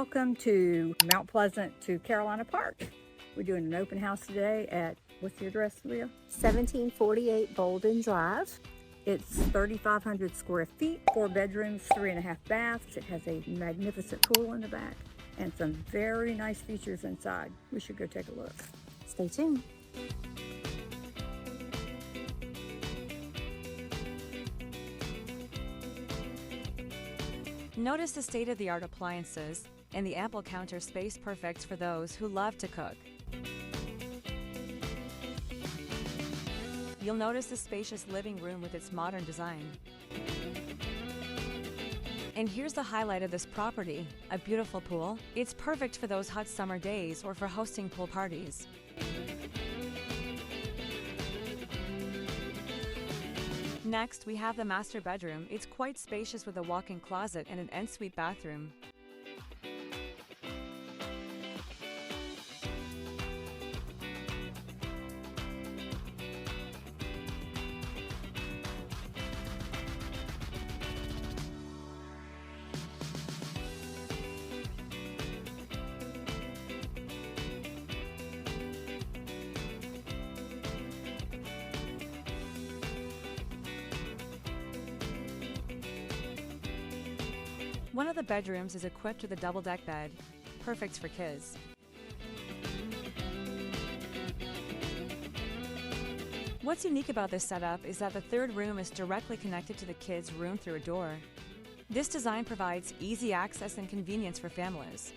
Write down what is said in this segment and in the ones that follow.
welcome to Mount Pleasant to Carolina Park. We're doing an open house today at, what's the address, Leah? 1748 Bolden Drive. It's 3,500 square feet, 4 bedrooms, 3.5 baths. It has a magnificent pool in the back and some very nice features inside. We should go take a look. Stay tuned. Notice the state-of-the-art appliances and the ample counter space, perfect for those who love to cook. You'll notice the spacious living room with its modern design. And here's the highlight of this property, a beautiful pool. It's perfect for those hot summer days or for hosting pool parties. Next, we have the master bedroom. It's quite spacious with a walk-in closet and an ensuite bathroom. One of the bedrooms is equipped with a double-deck bed, perfect for kids. What's unique about this setup is that the third room is directly connected to the kids' room through a door. This design provides easy access and convenience for families.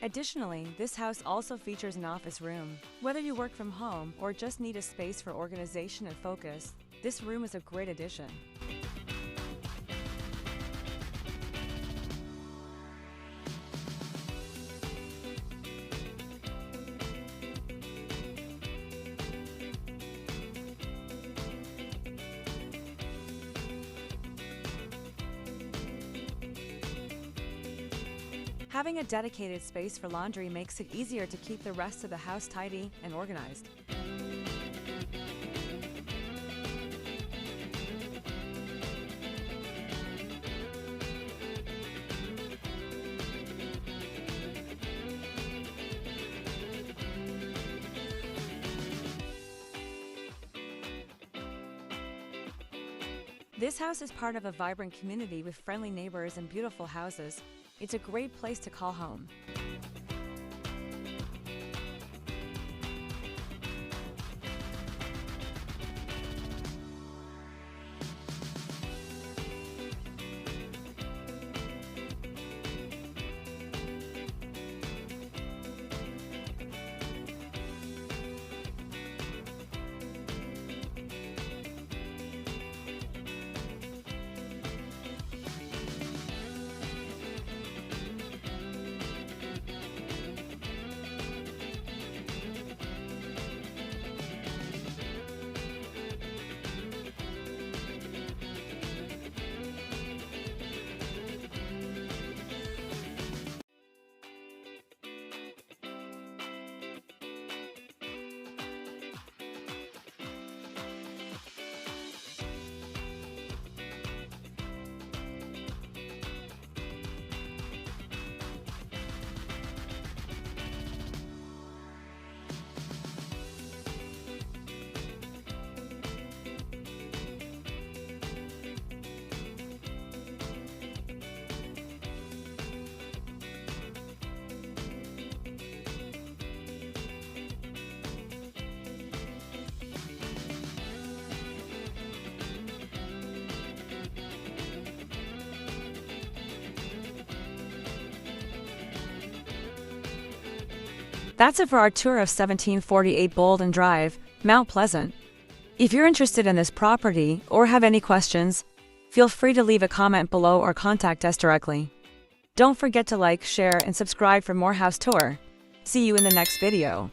Additionally, this house also features an office room. Whether you work from home or just need a space for organization and focus, this room is a great addition. Having a dedicated space for laundry makes it easier to keep the rest of the house tidy and organized. This house is part of a vibrant community with friendly neighbors and beautiful houses. It's a great place to call home. That's it for our tour of 1748 Bolden Drive, Mount Pleasant. If you're interested in this property or have any questions, feel free to leave a comment below or contact us directly. Don't forget to like, share, and subscribe for more house tour. See you in the next video.